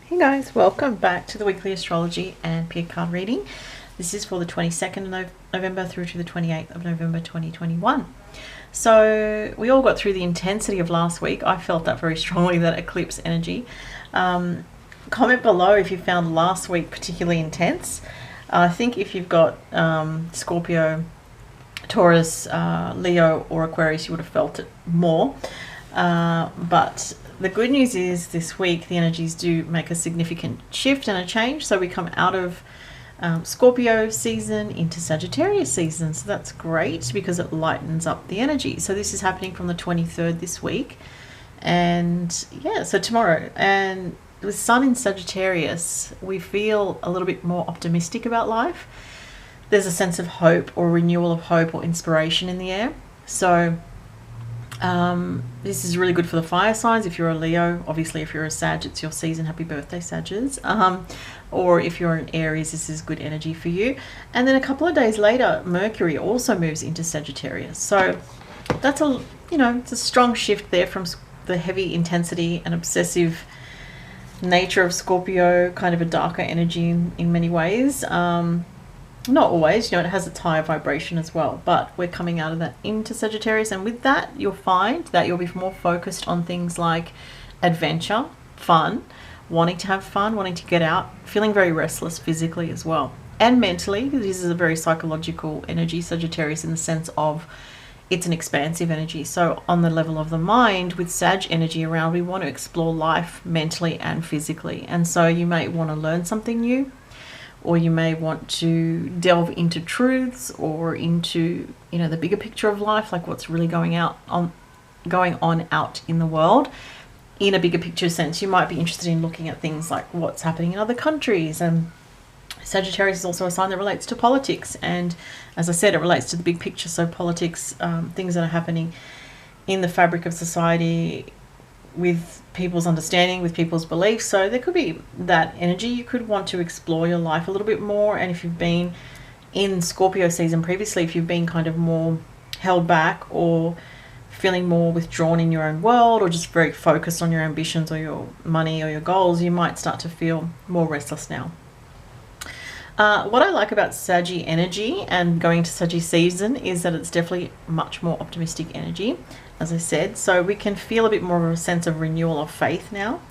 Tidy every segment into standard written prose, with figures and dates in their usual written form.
Hey guys, welcome back to the weekly astrology and peer card reading. This is for the 22nd of November through to the 28th of November 2021. So we all got through the intensity of last week. I felt that very strongly, that eclipse energy. Comment below if you found last week particularly intense. I think if you've got Scorpio, Taurus, Leo or Aquarius, you would have felt it more. But the good news is this week the energies do make a significant shift and a change. So we come out of Scorpio season into Sagittarius season. So that's great because it lightens up the energy. So this is happening from the 23rd this week. And yeah, so tomorrow. And with Sun in Sagittarius, we feel a little bit more optimistic about life. There's a sense of hope or renewal of hope or inspiration in the air. So this is really good for the fire signs. If you're a Leo, obviously if you're a Sag, it's your season. Happy birthday, Sagittarius. Or if you're an Aries, this is good energy for you. And then a couple of days later, Mercury also moves into Sagittarius. So that's it's a strong shift there from the heavy intensity and obsessive nature of Scorpio, kind of a darker energy in many ways. Not always, it has its higher vibration as well, but we're coming out of that into Sagittarius, and with that you'll find that you'll be more focused on things like adventure, fun, wanting to have fun, wanting to get out, feeling very restless physically as well and mentally, because this is a very psychological energy, Sagittarius, in the sense of it's an expansive energy. So on the level of the mind, with Sag energy around, we want to explore life mentally and physically, and so you may want to learn something new, or you may want to delve into truths or into the bigger picture of life, like what's really going on out in the world. In a bigger picture sense, you might be interested in looking at things like what's happening in other countries. And Sagittarius is also a sign that relates to politics, and as I said, it relates to the big picture. So politics, things that are happening in the fabric of society, with people's understanding, with people's beliefs. So there could be that energy. You could want to explore your life a little bit more. And if you've been in Scorpio season previously, if you've been kind of more held back or feeling more withdrawn in your own world, or just very focused on your ambitions or your money or your goals, you might start to feel more restless now. What I like about Saggy energy and going to Saggy season is that it's definitely much more optimistic energy, as I said. So we can feel a bit more of a sense of renewal of faith now,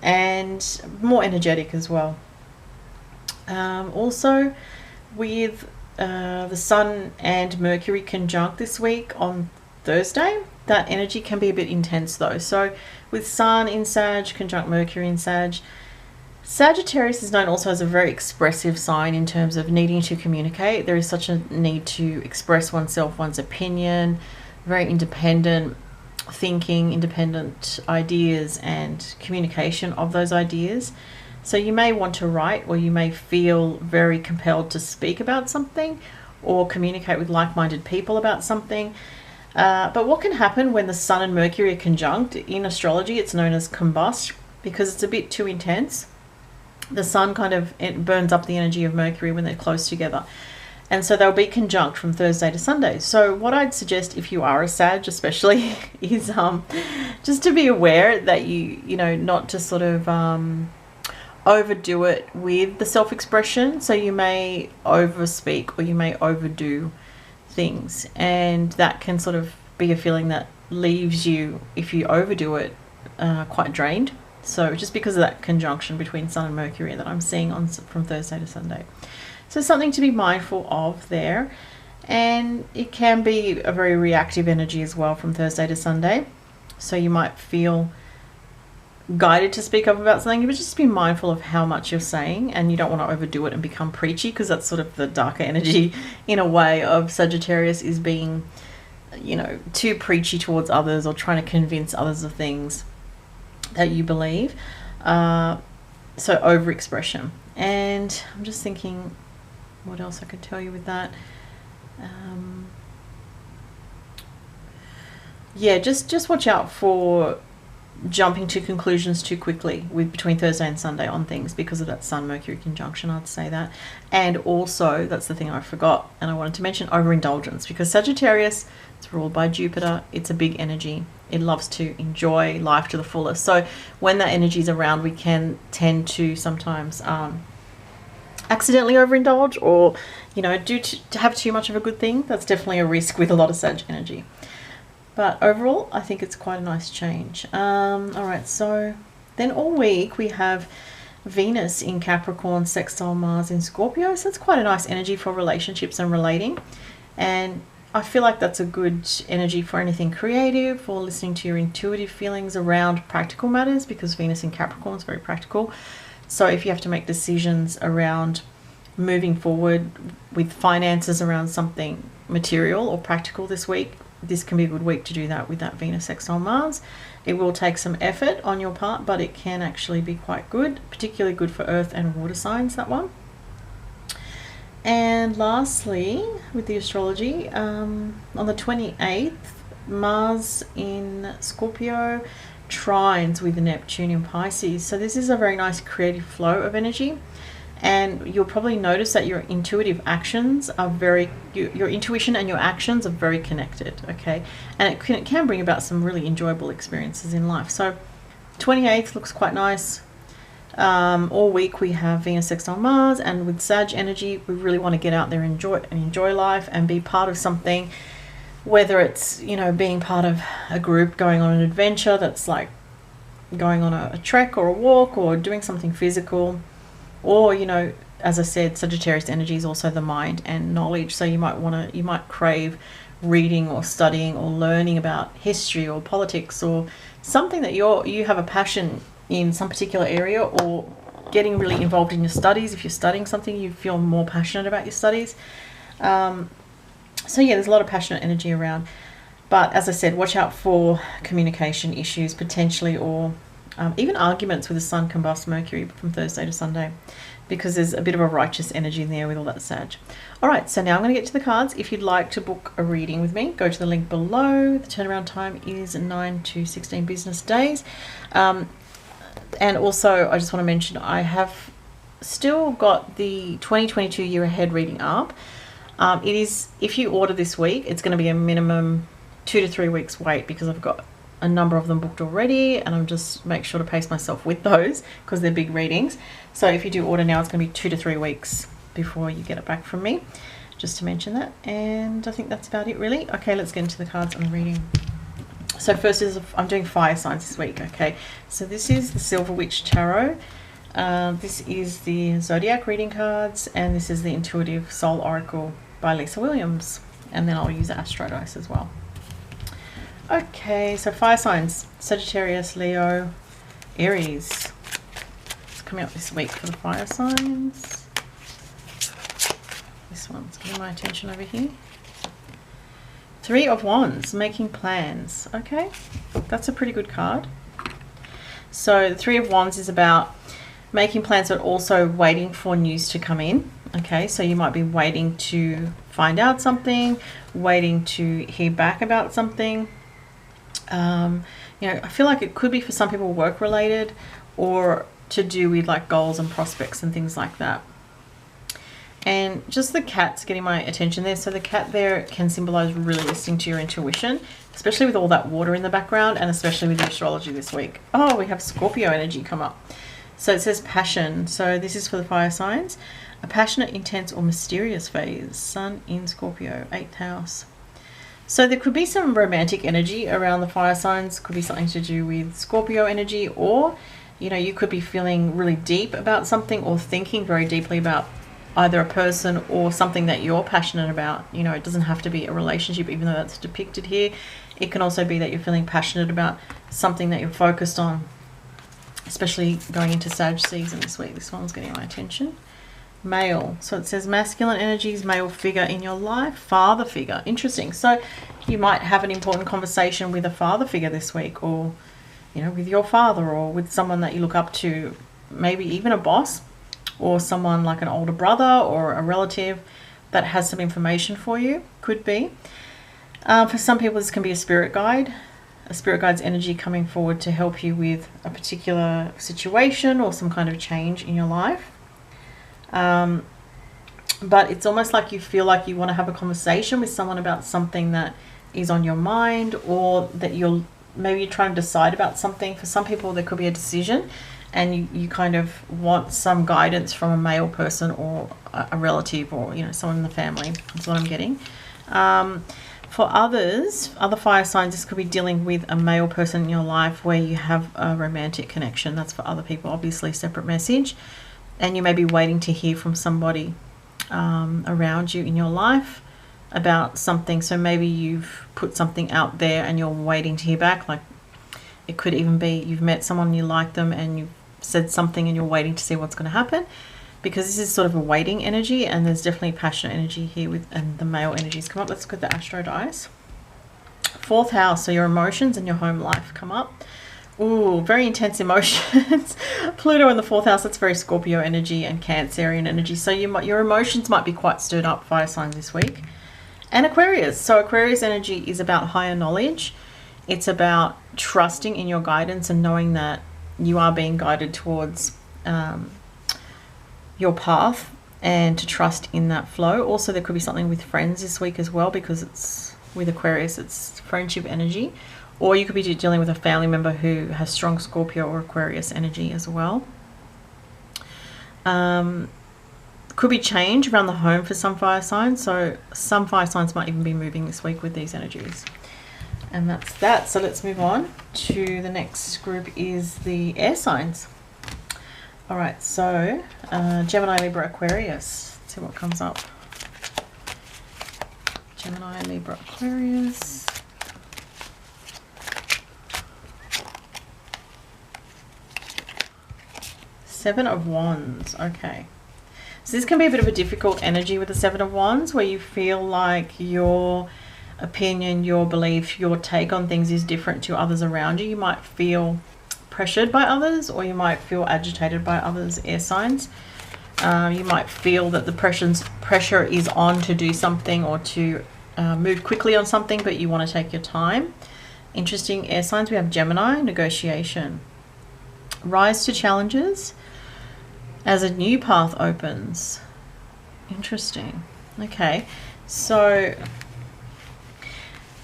and more energetic as well. Also, with the Sun and Mercury conjunct this week on Thursday, that energy can be a bit intense though. So with Sun in Sag conjunct Mercury in Sag, Sagittarius is known also as a very expressive sign in terms of needing to communicate. There is such a need to express oneself, one's opinion, very independent thinking, independent ideas and communication of those ideas. So you may want to write, or you may feel very compelled to speak about something or communicate with like-minded people about something. But what can happen when the Sun and Mercury are conjunct? In astrology, it's known as combust, because it's a bit too intense. The Sun it burns up the energy of Mercury when they're close together. And so they'll be conjunct from Thursday to Sunday. So what I'd suggest, if you are a Sag especially, is just to be aware that you not to sort of overdo it with the self-expression. So you may overspeak or you may overdo things, and that can sort of be a feeling that leaves you, if you overdo it, quite drained. So just because of that conjunction between Sun and Mercury that I'm seeing from Thursday to Sunday. So something to be mindful of there. And it can be a very reactive energy as well from Thursday to Sunday. So you might feel guided to speak up about something, but just be mindful of how much you're saying, and you don't want to overdo it and become preachy, because that's sort of the darker energy in a way of Sagittarius, is being too preachy towards others or trying to convince others of things that you believe. So overexpression. And I'm just thinking what else I could tell you with that. Yeah, just watch out for jumping to conclusions too quickly between Thursday and Sunday on things because of that Sun-Mercury conjunction, I'd say that. And also, that's the thing I forgot and I wanted to mention, overindulgence, because Sagittarius, it's ruled by Jupiter, it's a big energy. It loves to enjoy life to the fullest. So when that energy is around, we can tend to sometimes accidentally overindulge, or, you know, to have too much of a good thing. That's definitely a risk with a lot of Sag energy. But overall, I think it's quite a nice change. All right, so then all week we have Venus in Capricorn, sextile Mars in Scorpio. So it's quite a nice energy for relationships and relating. And I feel like that's a good energy for anything creative, or listening to your intuitive feelings around practical matters, because Venus in Capricorn is very practical. So if you have to make decisions around moving forward with finances around something material or practical this week, this can be a good week to do that with that Venus sextile Mars. It will take some effort on your part, but it can actually be quite good, particularly good for earth and water signs, that one. And lastly, with the astrology, on the 28th, Mars in Scorpio trines with Neptune in Pisces. So this is a very nice creative flow of energy. And you'll probably notice that your intuitive actions are your intuition and your actions are very connected, okay? And it can bring about some really enjoyable experiences in life. So 28th looks quite nice. All week we have Venus sextile Mars, and with Sag energy, we really want to get out there and enjoy life and be part of something, whether it's, you know, being part of a group, going on an adventure that's like going on a trek or a walk, or doing something physical. Or, you know, as I said, Sagittarius energy is also the mind and knowledge. So you might crave reading or studying or learning about history or politics, or something that you have a passion in some particular area, or getting really involved in your studies. If you're studying something, you feel more passionate about your studies. So yeah, there's a lot of passionate energy around. But as I said, watch out for communication issues potentially, or even arguments with the Sun combust Mercury from Thursday to Sunday, because there's a bit of a righteous energy in there with all that Sag. All right, so now I'm going to get to the cards. If you'd like to book a reading with me, go to the link below. The turnaround time is 9 to 16 business days. And also, I just want to mention, I have still got the 2022 year ahead reading up. It is, if you order this week, it's going to be a minimum 2 to 3 weeks wait, because I've got a number of them booked already, and I'm just make sure to pace myself with those because they're big readings. So if you do order now, it's going to be 2 to 3 weeks before you get it back from me, just to mention that. And I think that's about it really. Okay, let's get into the cards and the reading. So first is, I'm doing fire signs this week. Okay, so this is the Silver Witch Tarot. This is the Zodiac reading cards, and this is the Intuitive Soul Oracle by Lisa Williams. And then I'll use the Astro Dice as well. Okay, so fire signs: Sagittarius, Leo, Aries. It's coming up this week for the fire signs. This one's getting my attention over here. 3 of Wands, making plans. Okay, that's a pretty good card. So the 3 of Wands is about making plans, but also waiting for news to come in. Okay, so you might be waiting to find out something, waiting to hear back about something. You know, I feel like it could be for some people work related, or to do with like goals and prospects and things like that. And just the cat's getting my attention there. So the cat there can symbolize really listening to your intuition, especially with all that water in the background, and especially with the astrology this week. Oh, we have Scorpio energy come up. So it says passion. So this is for the fire signs. A passionate, intense, or mysterious phase. Sun in Scorpio, 8th house. So there could be some romantic energy around the fire signs. Could be something to do with Scorpio energy, or, you know, you could be feeling really deep about something, or thinking very deeply about either a person or something that you're passionate about. You know, it doesn't have to be a relationship, even though that's depicted here. It can also be that you're feeling passionate about something that you're focused on, especially going into Sag season this week. This one's getting my attention. Male. So it says masculine energies, male figure in your life, father figure. Interesting. So you might have an important conversation with a father figure this week, or, you know, with your father, or with someone that you look up to, maybe even a boss, or someone like an older brother or a relative that has some information for you. Could be. For some people, this can be a spirit guide. a spirit guide's energy coming forward to help you with a particular situation or some kind of change in your life. But it's almost like you feel like you want to have a conversation with someone about something that is on your mind, or that maybe you're trying to decide about something. For some people, there could be a decision, and you kind of want some guidance from a male person or a relative, or someone in the family. That's what I'm getting. For others, other fire signs, this could be dealing with a male person in your life where you have a romantic connection. That's for other people, obviously separate message. And you may be waiting to hear from somebody around you in your life about something. So maybe you've put something out there and you're waiting to hear back. Like, it could even be you've met someone, you like them, and you've said something and you're waiting to see what's going to happen, because this is sort of a waiting energy, and there's definitely passionate energy here and the male energies come up. Let's look at the Astro dice. 4th house, so your emotions and your home life come up. Ooh, very intense emotions. Pluto in the 4th house, that's very Scorpio energy and Cancerian energy. So your emotions might be quite stirred up, fire signs, this week. And Aquarius. So Aquarius energy is about higher knowledge. It's about trusting in your guidance and knowing that you are being guided towards your path, and to trust in that flow. Also, there could be something with friends this week as well, because it's with Aquarius, it's friendship energy. Or you could be dealing with a family member who has strong Scorpio or Aquarius energy as well. Could be change around the home for some fire signs. So some fire signs might even be moving this week with these energies. And that's that. So let's move on to the next group, is the air signs. All right, so Gemini, Libra, Aquarius. Let's see what comes up. Gemini, Libra, Aquarius. Seven of Wands. Okay. So this can be a bit of a difficult energy with the Seven of Wands, where you feel like your opinion, your belief, your take on things is different to others around you. You might feel pressured by others, or you might feel agitated by others, air signs. You might feel that the pressure is on to do something, or to move quickly on something, but you want to take your time. Interesting air signs. We have Gemini, negotiation. Rise to challenges as a new path opens. Interesting. Okay, so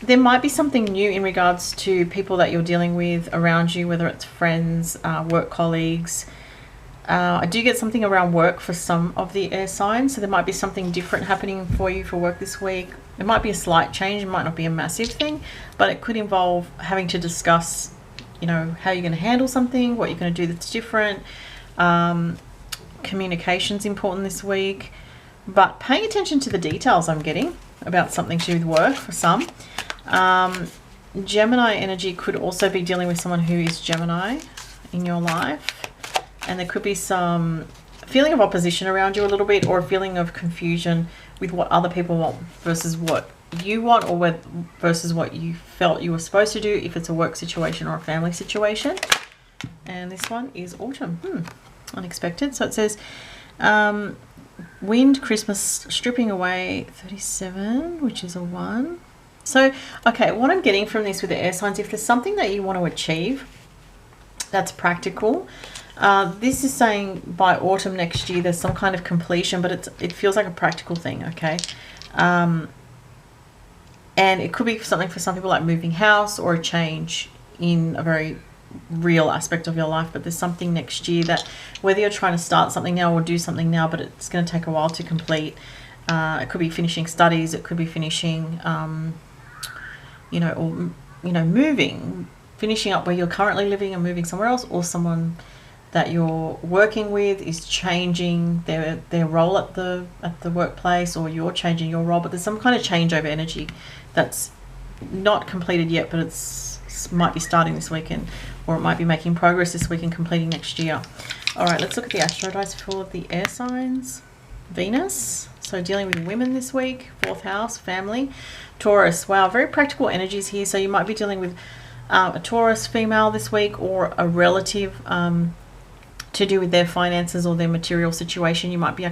there might be something new in regards to people that you're dealing with around you, whether it's friends, work colleagues. I do get something around work for some of the air signs, so there might be something different happening for you for work this week. It might be a slight change, it might not be a massive thing, but it could involve having to discuss, how you're going to handle something, what you're going to do that's different. Communication's important this week, but paying attention to the details I'm getting about something to do with work for some. Gemini energy could also be dealing with someone who is Gemini in your life, and there could be some feeling of opposition around you a little bit, or a feeling of confusion with what other people want versus what you want, or versus what you felt you were supposed to do, if it's a work situation or a family situation. And this one is autumn. Unexpected. So it says wind, Christmas, stripping away, 37, which is a 1. So, okay, what I'm getting from this with the air signs, if there's something that you want to achieve that's practical, this is saying by autumn next year there's some kind of completion, but it feels like a practical thing, okay? And it could be something for some people, like moving house, or a change in a very real aspect of your life. But there's something next year that, whether you're trying to start something now or do something now, but it's going to take a while to complete. It could be finishing studies, it could be finishing moving, finishing up where you're currently living and moving somewhere else, or someone that you're working with is changing their role at the workplace, or you're changing your role. But there's some kind of changeover energy that's not completed yet, but might be starting this weekend, or it might be making progress this week and completing next year. All right, let's look at the astro dice for the air signs. Venus, so dealing with women this week, 4th house, family. Taurus, wow, very practical energies here. So you might be dealing with a Taurus female this week, or a relative to do with their finances or their material situation. You might be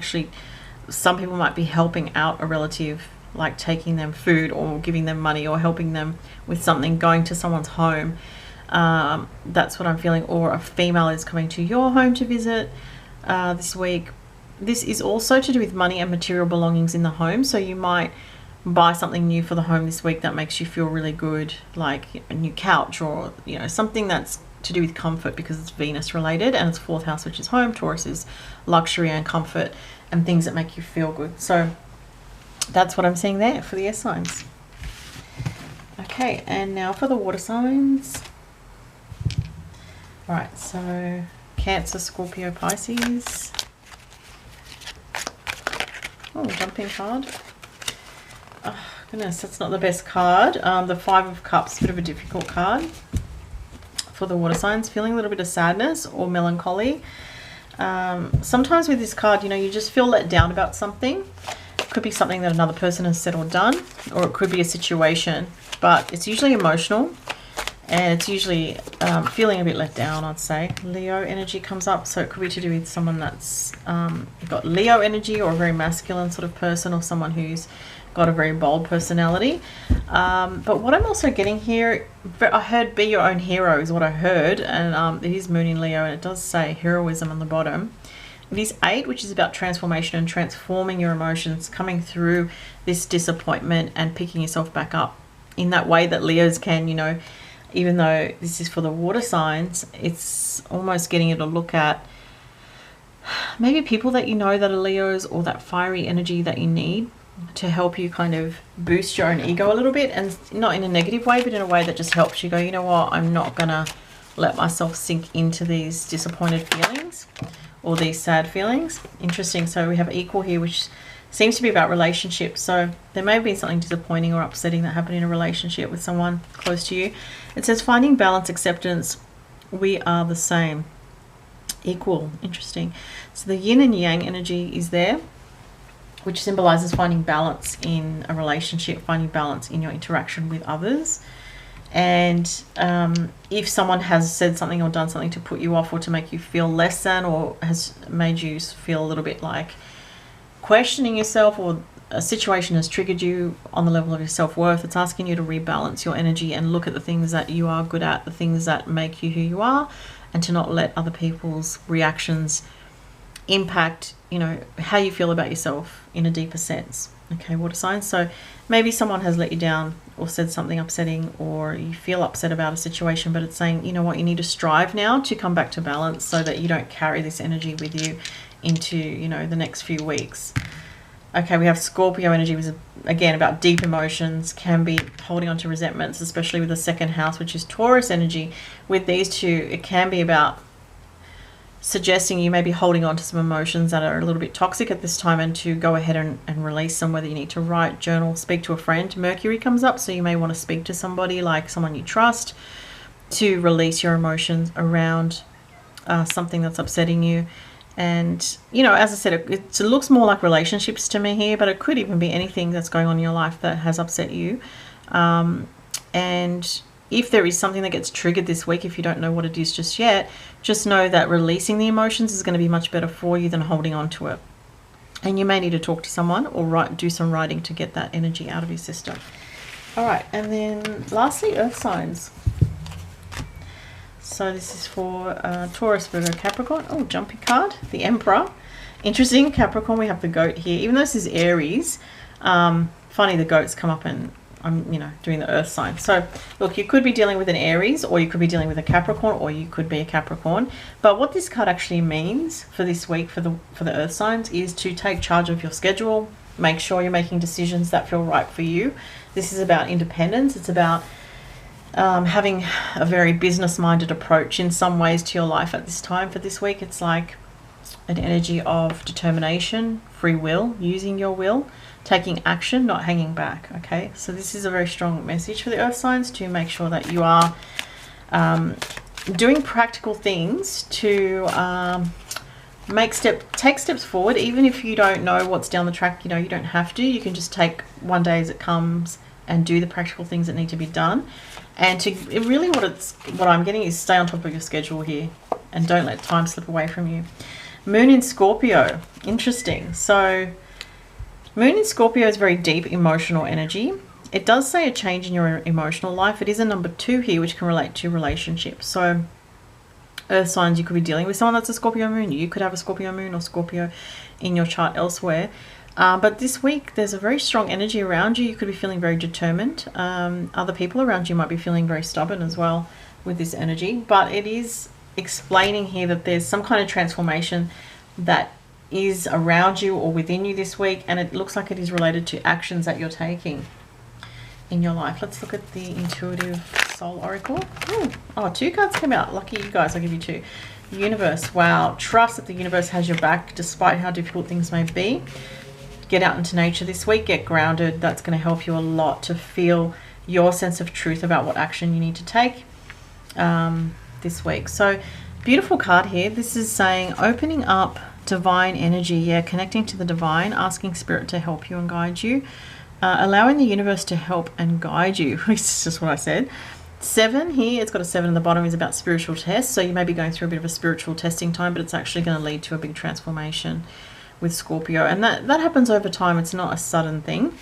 some people might be helping out a relative like taking them food or giving them money or helping them with something, going to someone's home. That's what I'm feeling. Or a female is coming to your home to visit this week. This is also to do with money and material belongings in the home. So you might buy something new for the home this week that makes you feel really good, like a new couch, or something that's to do with comfort, because it's Venus related and it's 4th house, which is home. Taurus is luxury and comfort and things that make you feel good. So that's what I'm seeing there for the air signs. Okay, and now for the water signs. All right, so Cancer, Scorpio, Pisces. Oh, jumping card. Oh, goodness, that's not the best card. The 5 of Cups, a bit of a difficult card for the water signs. Feeling a little bit of sadness or melancholy. Sometimes with this card, you just feel let down about something. It could be something that another person has said or done, or it could be a situation, but it's usually emotional, and it's usually feeling a bit let down, I'd say. Leo energy comes up, so it could be to do with someone that's got Leo energy, or a very masculine sort of person, or someone who's got a very bold personality. But what I'm also getting here, I heard be your own hero is what I heard, and it is Moon in Leo, and it does say heroism on the bottom. It is 8, which is about transformation and transforming your emotions, coming through this disappointment and picking yourself back up in that way that Leos can, even though this is for the water signs, it's almost getting you to look at maybe people that that are Leos, or that fiery energy that you need to help you kind of boost your own ego a little bit, and not in a negative way, but in a way that just helps you go, you know what, I'm not gonna let myself sink into these disappointed feelings or these sad feelings. Interesting. So we have equal here, which seems to be about relationships. So there may have been something disappointing or upsetting that happened in a relationship with someone close to you. It says finding balance, acceptance, we are the same. Equal. Interesting. So the yin and yang energy is there, which symbolizes finding balance in a relationship, finding balance in your interaction with others. And if someone has said something or done something to put you off, or to make you feel less than, or has made you feel a little bit like questioning yourself, or a situation has triggered you on the level of your self-worth, it's asking you to rebalance your energy and look at the things that you are good at, the things that make you who you are, and to not let other people's reactions impact how you feel about yourself in a deeper sense. Okay, water signs. So maybe someone has let you down or said something upsetting, or you feel upset about a situation, but it's saying, you know what, you need to strive now to come back to balance, so that you don't carry this energy with you into the next few weeks. Okay, we have Scorpio energy, which is again about deep emotions, can be holding on to resentments, especially with the 2nd house, which is Taurus energy. With these two, it can be about suggesting you may be holding on to some emotions that are a little bit toxic at this time, and to go ahead and release them, whether you need to write, journal, speak to a friend. Mercury comes up, so you may want to speak to somebody, like someone you trust, to release your emotions around something that's upsetting you. And as I said, it looks more like relationships to me here, but it could even be anything that's going on in your life that has upset you. And if there is something that gets triggered this week, if you don't know what it is just yet, just know that releasing the emotions is going to be much better for you than holding on to it. And you may need to talk to someone, or do some writing to get that energy out of your system. All right, and then lastly, earth signs. So this is for Taurus, Virgo, Capricorn. Oh, jumpy card, the Emperor. Interesting. Capricorn, we have the goat here. Even though this is Aries, funny the goats come up, and I'm doing the earth sign. So look, you could be dealing with an Aries, or you could be dealing with a Capricorn, or you could be a Capricorn. But what this card actually means for this week for the earth signs is to take charge of your schedule. Make sure you're making decisions that feel right for you. This is about independence. It's about having a very business-minded approach in some ways to your life at this time. For this week, it's like an energy of determination, free will, using your will, taking action, not hanging back. Okay, so this is a very strong message for the earth signs, to make sure that you are doing practical things to take steps forward, even if you don't know what's down the track. You don't have to. You can just take one day as it comes and do the practical things that need to be done. And really what I'm getting is stay on top of your schedule here, and don't let time slip away from you. Moon in Scorpio. Interesting. So Moon in Scorpio is very deep emotional energy. It does say a change in your emotional life. It is a number 2 here, which can relate to relationships. So earth signs, you could be dealing with someone that's a Scorpio moon. You could have a Scorpio moon or Scorpio in your chart elsewhere. But this week, there's a very strong energy around you. You could be feeling very determined. Other people around you might be feeling very stubborn as well with this energy. But it is explaining here that there's some kind of transformation that is around you or within you this week. And it looks like it is related to actions that you're taking in your life. Let's look at the Intuitive Soul Oracle. Ooh. Oh, 2 cards came out. Lucky you guys. I'll give you 2. Universe. Wow. Trust that the universe has your back despite how difficult things may be. Get out into nature this week. Get grounded. That's going to help you a lot to feel your sense of truth about what action you need to take this week. So beautiful card here. This is saying opening up divine energy. Yeah, connecting to the divine, asking spirit to help you and guide you. Allowing the universe to help and guide you. This is just what I said. 7 here, it's got a 7 in the bottom, is about spiritual tests. So you may be going through a bit of a spiritual testing time, but it's actually going to lead to a big transformation with Scorpio. And that happens over time. It's not a sudden thing.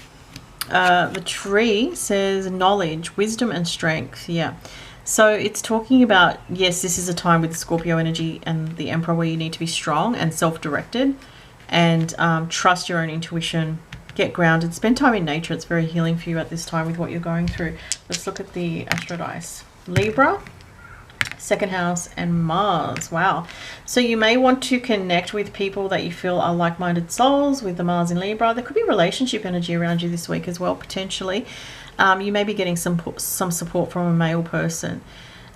The tree says knowledge, wisdom and strength. Yeah. So it's talking about, yes, this is a time with the Scorpio energy and the Emperor where you need to be strong and self-directed and trust your own intuition. Get grounded, spend time in nature. It's very healing for you at this time with what you're going through. Let's look at the Astro Dice. Libra, 2nd house, and Mars. Wow. So you may want to connect with people that you feel are like-minded souls with the Mars in Libra. There could be relationship energy around you this week as well, potentially. You may be getting some support from a male person.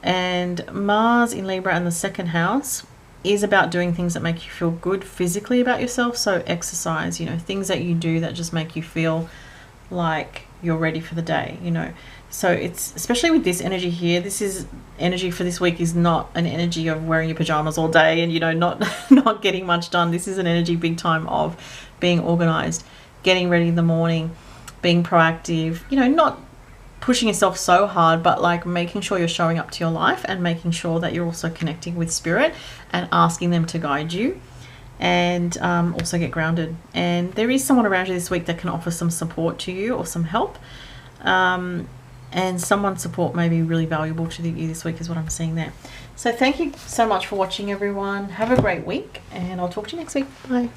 And Mars in Libra and the 2nd house is about doing things that make you feel good physically about yourself. So exercise, you know, things that you do that just make you feel like you're ready for the day, you know. So it's, especially with this energy here, this is energy for this week is not an energy of wearing your pajamas all day and, you know, not getting much done. This is an energy big time of being organized, getting ready in the morning, being proactive, you know, not pushing yourself so hard, but like making sure you're showing up to your life and making sure that you're also connecting with spirit and asking them to guide you, and also get grounded. And there is someone around you this week that can offer some support to you or some help, and someone's support may be really valuable to you this week is what I'm seeing there. So thank you so much for watching, everyone. Have a great week and I'll talk to you next week. Bye.